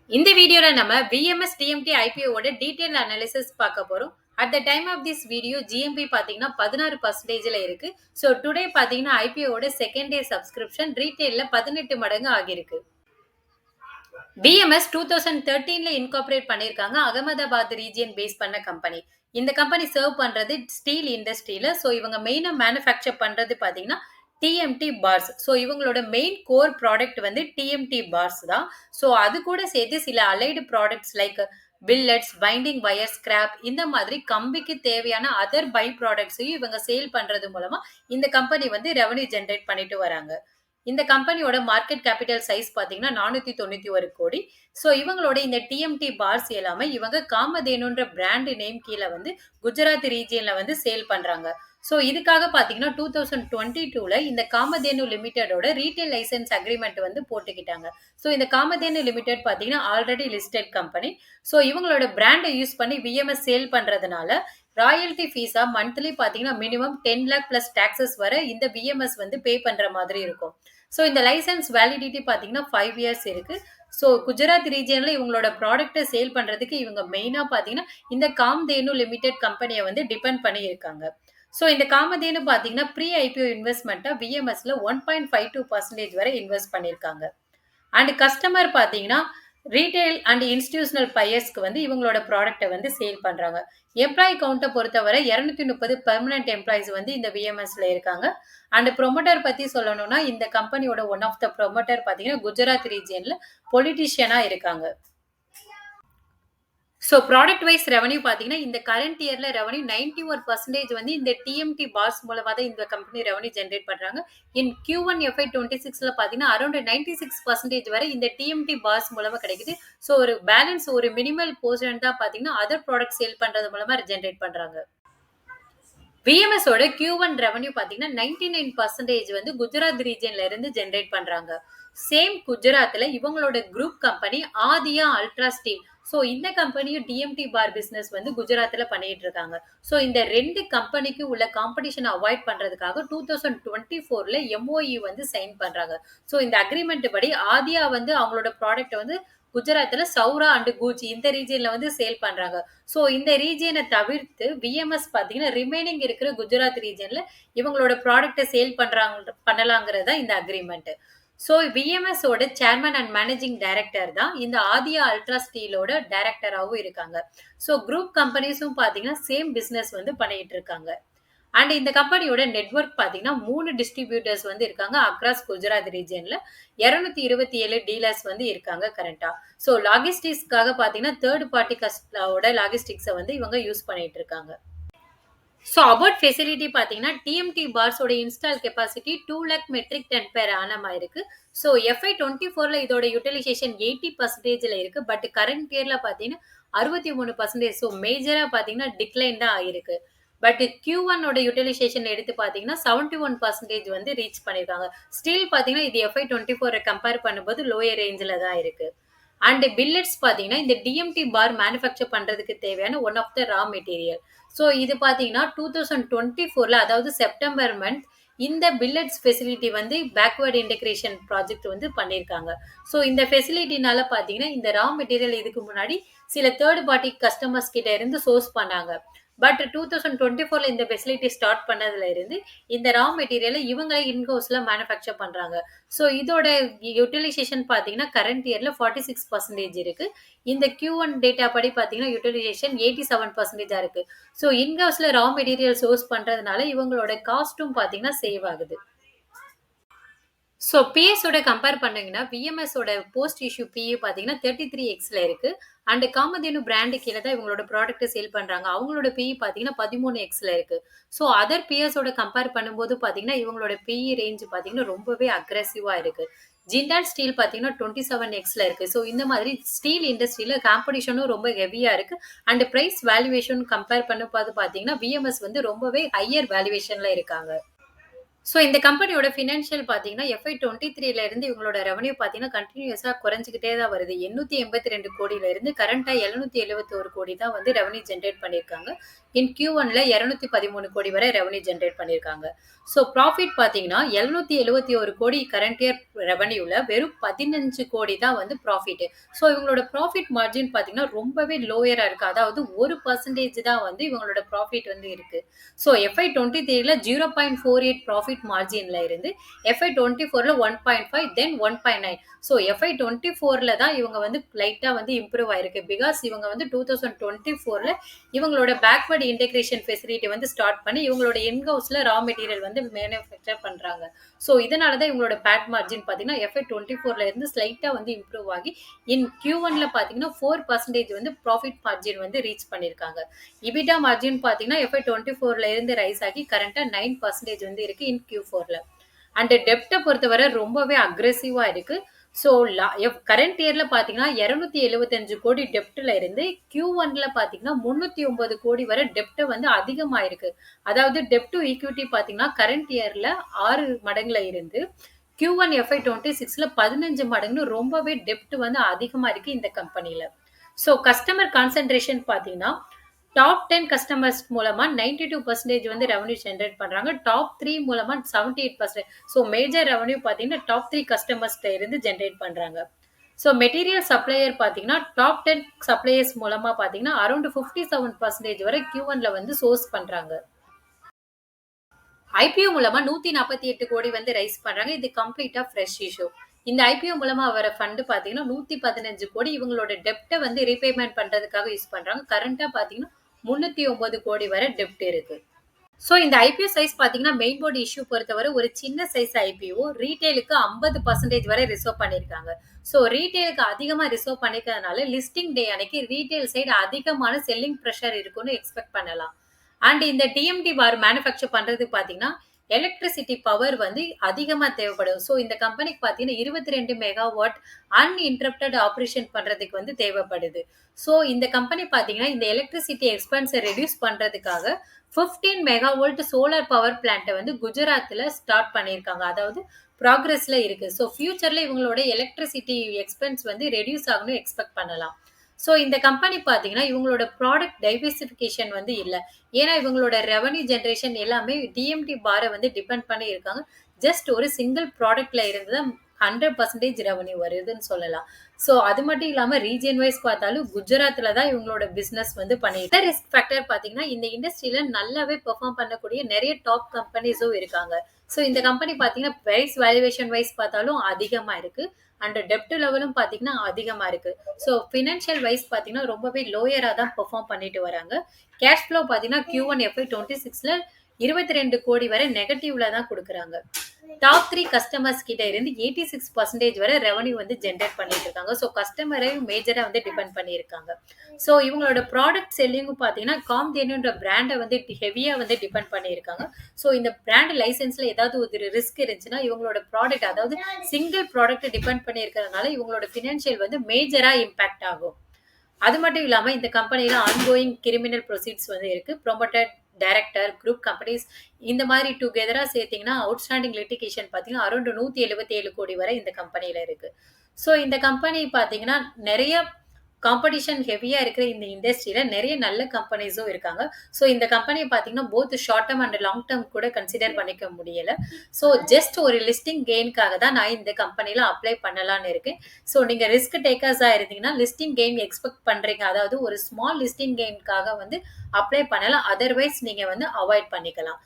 இந்த வீடியோல நம்ம VMS TMT IPO ஓட டீடைல் அனாலிசிஸ் பார்க்க போறோம். At the time of this video GMP பாத்தீங்கன்னா 16%ல இருக்கு. ஸோ டுடே பாத்தீங்கன்னா IPO ஓட செகண்ட் டே சப்ஸ்கிரிப்ஷன் ரீட்டைல்ல 18 மடங்கு ஆகியிருக்கு. VMS 2013ல இன்கார்பரேட் பண்ணியிருக்காங்க. அகமதாபாத் ரீஜியன் பேஸ் பண்ண கம்பெனி. இந்த கம்பெனி சர்வ் பண்றது ஸ்டீல் இண்டஸ்ட்ரியில. ஸோ இவங்க மெயினா மேனுஃபேக்சர் பண்றது பாத்தீங்கன்னா டிஎம்டி பார்ஸ். ஸோ இவங்களோட மெயின் கோர் ப்ராடக்ட் வந்து டிஎம்டி பார்ஸ் தான். ஸோ அது கூட சேர்த்து சில allied products like பில்லட்ஸ், binding wire, scrap இந்த மாதிரி கம்பிக்கு தேவையான அதர் பை ப்ராடக்ட்ஸையும் இவங்க சேல் பண்றது மூலமா இந்த கம்பெனி வந்து ரெவன்யூ ஜென்ரேட் பண்ணிட்டு வராங்க. இந்த கம்பெனியோட மார்க்கெட் கேபிட்டல் சைஸ் பாத்தீங்கன்னா 491 கோடி. ஸோ இவங்களோட இந்த டிஎம்டி பார்ஸ் எல்லாமே இவங்க காமதேனுன்ற பிராண்ட் நேம் கீழே வந்து குஜராத் ரீஜியன்ல வந்து சேல் பண்றாங்க. ஸோ இதுக்காக பாத்தீங்கன்னா 2022ல இந்த காமதேனு லிமிடெடோட ரீட்டைல் லைசன்ஸ் அக்ரிமெண்ட் வந்து போட்டுக்கிட்டாங்க. ஸோ இந்த காமதேனு லிமிடெட் பாத்தீங்கன்னா ஆல்ரெடி லிஸ்டட் கம்பெனி. ஸோ இவங்களோட பிராண்டை யூஸ் பண்ணி விஎம்எஸ் சேல் பண்றதுனால ராயல்டி ஃபீஸா மந்த்லி பாத்தீங்கன்னா மினிமம் 10 லேக் பிளஸ் டாக்ஸஸ் வர இந்த விஎம்எஸ் வந்து பே பண்ற மாதிரி இருக்கும். ஸோ இந்த லைசன்ஸ் வேலிடிட்டி பாத்தீங்கன்னா 5 இயர்ஸ் இருக்கு. ஸோ குஜராத் ரீஜியன்ல இவங்களோட ப்ராடக்ட்டை சேல் பண்றதுக்கு இவங்க மெயினா பாத்தீங்கன்னா இந்த காம்தேனு லிமிடெட் கம்பெனியை வந்து டிபெண்ட் பண்ணி இருக்காங்க. ஸோ இந்த காமதேனு பாத்தீங்கன்னா ப்ரீ ஐபிஓ இன்வெஸ்ட்மெண்ட்டா விஎம்எஸ்ல 1.52% வரை இன்வெஸ்ட் பண்ணியிருக்காங்க. அண்ட் கஸ்டமர் பாத்தீங்கன்னா ரீட்டைல் அண்ட் இன்ஸ்டிடியூஷனல் பையர்ஸ்க்கு வந்து இவங்களோட ப்ராடக்ட்டை வந்து சேல் பண்றாங்க. எம்ப்ளாயி கவுண்ட்டை பொறுத்தவரை 230 பெர்மனன்ட் எம்ப்ளாயிஸ் வந்து இந்த விஎம்எஸ்ல இருக்காங்க. அண்ட் ப்ரொமோட்டர் பத்தி சொல்லணும்னா இந்த கம்பெனியோட ஒன் ஆஃப் த ப்ரொமோட்டர் பாத்தீங்கன்னா குஜராத் ரீஜியன்ல பொலிட்டிஷியனா இருக்காங்க. ஸோ ப்ராடக்ட் வைஸ் ரெவன்யூ பார்த்தீங்கன்னா இந்த கரண்ட் இயர்ல ரெவன்யூ 91% வந்து இந்த டிஎம்டி பார்ஸ் மூலமா தான் இந்த கம்பெனி ரெவன்யூ ஜென்ரேட் பண்றாங்க. இன் Q1 FY26ல பார்த்தீங்கன்னா அரௌண்ட் 96% வரை இந்த டிஎம்டி பார்ஸ் மூலமா கிடைக்குது. ஸோ ஒரு பேலன்ஸ் ஒரு மினிமல் போர்ஷன் தான் பார்த்தீங்கன்னா அதர் ப்ராடக்ட் சேல் பண்றது மூலமா ஜென்ரேட் பண்றாங்க. VMS ஓட Q1 ரெவன்யூ பார்த்தீங்கன்னா 99% வந்து குஜராத் ரீஜியன்ல இருந்து ஜென்ரேட் பண்றாங்க. சேம் குஜராத்ல இவங்களோட குரூப் கம்பெனி ஆதியா அல்ட்ரா ஸ்டீல். ஸோ இந்த கம்பெனியும் டிஎம்டி பார் பிசினஸ் வந்து குஜராத்ல பண்ணிட்டு இருக்காங்க. ஸோ இந்த ரெண்டு கம்பெனிக்கு உள்ள காம்படிஷன் அவாய்ட் பண்றதுக்காக 2024ல MOU வந்து சைன் பண்றாங்க. ஸோ இந்த அக்ரிமெண்ட் படி ஆதியா வந்து அவங்களோட ப்ராடக்ட் வந்து குஜராத்ல சௌரா அண்ட் கூச்சி இந்த ரீஜியன்ல வந்து சேல் பண்றாங்க. ஸோ இந்த ரீஜியனை தவிர்த்து விஎம்எஸ் பாத்தீங்கன்னா ரிமைனிங் இருக்கிற குஜராத் ரீஜியன்ல இவங்களோட ப்ராடக்ட்டை சேல் பண்ணலாங்கிறதா இந்த அக்ரிமெண்ட். ஸோ விஎம்எஸ் ஓட சேர்மன் அண்ட் மேனேஜிங் டைரக்டர் தான் இந்த ஆதியா அல்ட்ரா ஸ்டீலோட டைரக்டராகவும் இருக்காங்க. ஸோ குரூப் கம்பெனிஸும் பாத்தீங்கன்னா சேம் பிசினஸ் வந்து பண்ணிட்டு இருக்காங்க. அண்ட் இந்த கம்பெனியோட நெட்வொர்க் பாத்தீங்கன்னா 3 டிஸ்ட்ரிபியூட்டர்ஸ் வந்து இருக்காங்க அக்ராஸ் குஜராத் ரீஜியன்ல. 227 டீலர்ஸ் வந்து இருக்காங்க கரண்டா. ஸோ லாஜிஸ்டிக்ஸ்க்காக பாத்தீங்கன்னா தேர்ட் பார்ட்டி கஸ்டோட லாஜிஸ்டிக்ஸை வந்து இவங்க யூஸ் பண்ணிட்டு இருக்காங்க. ஸோ அபவுட் ஃபெசிலிட்டி பார்த்தீங்கன்னா டிஎம்டி பார்ஸோட install capacity 2 lakh metric ton per annum ஆயிருக்கு. ஸோ FY24ல இதோட யூட்டிலைசேஷன் 80%ல இருக்கு. பட் கரண்ட் இயர்ல பார்த்தீங்கன்னா 63%. ஸோ மேஜரா பார்த்தீங்கன்னா டிக்ளைன் தான் ஆயிருக்கு. பட் Q1ஓட யூட்டிலைசேஷன் எடுத்து பார்த்தீங்கன்னா 71% வந்து ரீச் பண்ணியிருக்காங்க. ஸ்டில் பார்த்தீங்கன்னா இது FY24 கம்பேர் பண்ணும்போது லோயர் ரேஞ்சில் தான் இருக்கு. அண்ட் பில்லட்ஸ் பார்த்தீங்கன்னா இந்த டிஎம்டி பார் மேனுஃபேக்சர் பண்றதுக்கு தேவையான one of the raw material. So இது பார்த்தீங்கன்னா 2024ல அதாவது செப்டம்பர் மந்த் இந்த பில்லட்ஸ் ஃபெசிலிட்டி வந்து பேக்வர்ட் இன்டெகிரேஷன் ப்ராஜெக்ட் வந்து பண்ணியிருக்காங்க. ஸோ இந்த ஃபெசிலிட்டினால பார்த்தீங்கன்னா இந்த ரா மெட்டீரியல் இதுக்கு முன்னாடி சில தேர்ட் பார்ட்டி கஸ்டமர்ஸ் கிட்ட இருந்து சோர்ஸ் பண்ணாங்க. பட் 2024ல இந்த ஃபெசிலிட்டி ஸ்டார்ட் பண்ணதுல இருந்து இந்த ரா மெட்டீரியலை இவங்களே இன்ஹவுஸ்ல மேனுஃபேக்சர் பண்றாங்க. ஸோ இதோட யூட்டிலைசேஷன் பார்த்தீங்கன்னா கரண்ட் இயர்ல 46% இருக்கு. இந்த Q1 டேட்டா படி பார்த்தீங்கன்னா யூட்டிலைசேஷன் 87% இருக்கு. ஸோ இன்ஹவுஸ்ல ரா மெட்டீரியல் சோர்ஸ் பண்றதுனால இவங்களோட காஸ்ட்டும் பார்த்தீங்கன்னா சேவ் ஆகுது. ஸோ பிஎஸோட கம்பேர் பண்ணீங்கன்னா விஎம்எஸோட போஸ்ட் இஷ்யூ பிஇ பார்த்தீங்கன்னா 33Xல இருக்கு. அண்ட் காமதேனு பிராண்டு கீழே தான் இவங்களோட ப்ராடக்ட்டை சேல் பண்றாங்க. அவங்களோட பிஇ பார்த்தீங்கன்னா 13Xல இருக்கு. ஸோ அதர் பிஎஸோட கம்பேர் பண்ணும்போது பார்த்தீங்கன்னா இவங்களோட பிஇ ரேஞ்ச் பார்த்தீங்கன்னா ரொம்பவே அக்ரெசிவா இருக்கு. ஜிண்டால் ஸ்டீல் பார்த்தீங்கன்னா 27Xல இருக்கு. ஸோ இந்த மாதிரி ஸ்டீல் இண்டஸ்ட்ரியில காம்படிஷனும் ரொம்ப ஹெவியா இருக்கு. அண்ட் பிரைஸ் வேல்யூவேஷன் கம்பேர் பண்ணும்போது பார்த்தீங்கன்னா விஎம்எஸ் வந்து ரொம்பவே ஹையர் வேல்யூவேஷன்ல இருக்காங்க. ஸோ இந்த கம்பெனியோட ஃபினான்ஷியல் பார்த்தீங்கன்னா, எஃப்ஐ 23ல இருந்து இவங்களோட ரெவென்யூ பார்த்தீங்கன்னா, கன்டினியூஸா குறைஞ்சுகிட்டே தான் வருது. 882 கோடியில இருந்து கரண்ட்டா 771 கோடி தான் வந்து ரெவென்யூ ஜெனரேட் பண்ணியிருக்காங்க. இன் Q1ல 213 கோடி வரை ரெவென்யூ ஜெனரேட் பண்ணியிருக்காங்க. ஸோ ப்ராஃபிட் பார்த்தீங்கன்னா, 771 கோடி கரண்ட் இயர் ரெவென்யூல வெறும் 15 கோடி தான் வந்து ப்ராஃபிட். ஸோ இவங்களோட ப்ராஃபிட் மார்ஜின் பார்த்தீங்கன்னா, ரொம்பவே லோயரா இருக்கு. அதாவது 1% தான் வந்து இவங்களோட ப்ராஃபிட் வந்து இருக்கு. ஸோ எஃப்ஐ 23ல 0.48 ப்ராஃபிட் மார்ஜின்ல இருந்து எஃப்ஐ 24ல 1.5 தென் 1.9. ஸோ எஃப்ஐ 24ல தான் இவங்க வந்து லைட்டா வந்து இம்ப்ரூவ் ஆயிருக்கு. பிகாஸ் இவங்க வந்து 2024ல இவங்களோட பேக்வர்ட் இன்டெகிரேஷன் ஃபெசிலிட்டி வந்து ஸ்டார்ட் பண்ணி இவங்களோட இன்ஹவுஸ்ல ரா மெட்டீரியல் வந்து மேனுஃபேக்சர் பண்றாங்க. ஸோ இதனால தான் இவங்களோட பேட் மார்ஜின் பார்த்தீங்கன்னா எஃப்ஐ 24ல இருந்து ஸ்லைட்டா வந்து இம்ப்ரூவ் ஆகி இன் Q1ல பார்த்தீங்கன்னா 4% வந்து ப்ராஃபிட் மார்ஜின் வந்து ரீச் பண்ணியிருக்காங்க. இபிடா மார்ஜின் பார்த்தீங்கன்னா எஃப்ஐ 24ல இருந்து ரைஸ் ஆகி கரண்டா 9% வந்து இருக்கு இன் Q4ல. அண்ட் டெப்ட்ட பொறுத்தவரை ரொம்பவே அக்ரெசிவா இருக்கு. ஸோ கரண்ட் இயர்ல பார்த்தீங்கன்னா 275 கோடி டெப்ட்ல இருந்து Q1ல பார்த்தீங்கன்னா 309 கோடி வரை டெப்ட் வந்து அதிகமாயிருக்கு. அதாவது டெப்ட் டு ஈக்விட்டி பார்த்தீங்கன்னா கரண்ட் இயர்ல 6 மடங்குல இருந்து Q1 எஃப்ஐ 26ல 15 மடங்குன்னு ரொம்பவே டெப்ட் வந்து அதிகமா இருக்கு இந்த கம்பெனில. ஸோ கஸ்டமர் கான்சென்ட்ரேஷன் பார்த்தீங்கன்னா டாப் 10 கஸ்டமர்ஸ் மூலமா 92% வந்து ரெவென்யூ ஜெனரேட் பண்றாங்க. டாப் 3 மூலமா 78%. ஸோ மேஜர் ரெவென்யூ பார்த்தீங்கன்னா டாப் 3 கஸ்டமர்ஸ்ட்ட இருந்து ஜெனரேட் பண்றாங்க. ஸோ மெட்டீரியல் சப்ளையர் பார்த்தீங்கன்னா டாப் 10 சப்ளையர்ஸ் மூலமா பார்த்தீங்கன்னா அரௌண்ட் 57% வரை Q1ல வந்து சோர்ஸ் பண்றாங்க. ஐபிஓ மூலமா 148 கோடி வந்து ரைஸ் பண்றாங்க. இது கம்ப்ளீட்டா ஃப்ரெஷ் இஷ்யூ. இந்த ஐபிஓ மூலமா வர ஃபண்ட் பார்த்தீங்கன்னா 115 கோடி இவங்களோட டெப்ட்ட வந்து ரீபேமெண்ட் பண்றதுக்காக யூஸ் பண்றாங்க. கரண்டா பார்த்தீங்கன்னா 309 கோடி வரை டெப்ட் இருக்கு. ஸோ இந்த ஐபிஓ சைஸ் பார்த்தீங்கன்னா மெயின் போர்டு இஷ்யூ பொறுத்தவரை ஒரு சின்ன சைஸ் ஐபிஓ ரீட்டைலுக்கு 50% வரை ரிசர்வ் பண்ணியிருக்காங்க. ஸோ ரீட்டைலுக்கு அதிகமாக ரிசர்வ் பண்ணிக்கிறதுனால லிஸ்டிங் டே அன்னைக்கு ரீட்டைல் சைடு அதிகமான செல்லிங் ப்ரெஷர் இருக்குன்னு எக்ஸ்பெக்ட் பண்ணலாம். அண்ட் இந்த டிஎம்டி பார் மேனுஃபேக்சர் பண்றதுக்கு பார்த்தீங்கன்னா எலக்ட்ரிசிட்டி பவர் வந்து அதிகமா தேவைப்படும். ஸோ இந்த கம்பெனிக்கு பார்த்தீங்கன்னா 22 மெகாவாட் அன்இன்டரப்டட் ஆப்ரேஷன் பண்றதுக்கு வந்து தேவைப்படுது. ஸோ இந்த கம்பெனி பார்த்தீங்கன்னா இந்த எலக்ட்ரிசிட்டி எக்ஸ்பென்ஸை ரெடியூஸ் பண்றதுக்காக 15 மெகாவோல்ட் சோலார் பவர் பிளான்ட்டை வந்து குஜராத்தில் ஸ்டார்ட் பண்ணியிருக்காங்க. அதாவது ப்ராக்ரஸ்ல இருக்கு. ஸோ ஃபியூச்சர்ல இவங்களோட எலக்ட்ரிசிட்டி எக்ஸ்பென்ஸ் வந்து ரெடியூஸ் ஆகணும்னு எக்ஸ்பெக்ட் பண்ணலாம். ஸோ இந்த கம்பெனி பார்த்தீங்கன்னா இவங்களோட ப்ராடக்ட் டைவர்சிஃபிகேஷன் வந்து இல்லை. ஏன்னா இவங்களோட ரெவன்யூ ஜென்ரேஷன் எல்லாமே டிஎம்டி பாரை வந்து டிபெண்ட் பண்ணி இருக்காங்க. ஜஸ்ட் ஒரு சிங்கிள் ப்ராடக்ட்ல இருந்து தான் 100% ரெவன்யூ வருதுன்னு சொல்லலாம். ஸோ அது மட்டும் இல்லாம ரீஜியன் வைஸ் பார்த்தாலும் குஜராத்ல தான் இவங்களோட பிசினஸ் வந்து பண்ணிட்டு ரிஸ்க் ஃபேக்டர் பார்த்தீங்கன்னா இந்த இண்டஸ்ட்ரியில நல்லாவே பெர்ஃபார்ம் பண்ணக்கூடிய நிறைய டாப் கம்பெனிஸும் இருக்காங்க. ஸோ இந்த கம்பெனி பார்த்தீங்கன்னா பிரைஸ் வேல்யூவேஷன் வைஸ் பார்த்தாலும் அதிகமா இருக்கு. அண்ட் டெப்ட் லெவலும் பார்த்தீங்கன்னா அதிகமா இருக்கு. ஸோ ஃபினான்ஷியல் வைஸ் பார்த்தீங்கன்னா ரொம்பவே லோயரா தான் பெர்ஃபார்ம் பண்ணிட்டு வராங்க. கேஷ் ஃப்ளோ பார்த்தீங்கன்னா Q1 எஃப்ஐ 26ல 22 கோடி வரை நெகட்டிவ்ல தான் கொடுக்குறாங்க. டாப் 3 கஸ்டமர்ஸ் கிட்ட இருந்து 86% வரை ரெவன்யூ வந்து ஜென்ரேட் பண்ணிட்டு இருக்காங்க. ஸோ கஸ்டமரையும் மேஜரா வந்து டிபெண்ட் பண்ணியிருக்காங்க. ஸோ இவங்களோட ப்ராடக்ட் செல்லிங்கும் பார்த்தீங்கன்னா காம்தேனுன்ற பிராண்டை வந்து ஹெவியா வந்து டிபெண்ட் பண்ணியிருக்காங்க. ஸோ இந்த பிராண்ட் லைசன்ஸ்ல ஏதாவது ஒரு ரிஸ்க் இருந்துச்சுன்னா இவங்களோட ப்ராடக்ட் அதாவது சிங்கிள் ப்ராடக்ட் டிபெண்ட் பண்ணி இருக்கிறதுனால இவங்களோட ஃபினான்ஷியல் வந்து மேஜரா இம்பாக்ட் ஆகும். அது மட்டும் இல்லாம இந்த கம்பெனில ஆன்கோயிங் கிரிமினல் ப்ரொசீட்ஸ் வந்து இருக்கு. ப்ரொமோட்டட் டைரக்டர் குரூப் கம்பெனிஸ் இந்த மாதிரி டுகெதரா சேர்த்தீங்கன்னா அவுட்ஸ்டாண்டிங் லிட்டிகேஷன் பார்த்தீங்கன்னா அரௌண்ட் 177 கோடி வரை இந்த கம்பெனில இருக்கு. ஸோ இந்த கம்பெனி பார்த்தீங்கன்னா நிறைய காம்படிஷன் ஹெவியா இருக்கிற இந்த இண்டஸ்ட்ரியில நிறைய நல்ல கம்பெனிஸும் இருக்காங்க. ஸோ இந்த கம்பெனியை பார்த்தீங்கன்னா both short term and long term கூட கன்சிடர் பண்ணிக்க முடியல. ஸோ ஜஸ்ட் ஒரு லிஸ்டிங் கெயின்காக தான் நான் இந்த கம்பெனில அப்ளை பண்ணலாம்னு இருக்கேன். ஸோ நீங்க ரிஸ்க் டேக்கர்ஸா இருந்தீங்கன்னா லிஸ்டிங் கெயின் எக்ஸ்பெக்ட் பண்றீங்க அதாவது ஒரு ஸ்மால் லிஸ்டிங் கெயின்காக வந்து அப்ளை பண்ணலாம். அதர்வைஸ் நீங்க வந்து அவாய்ட் பண்ணிக்கலாம்.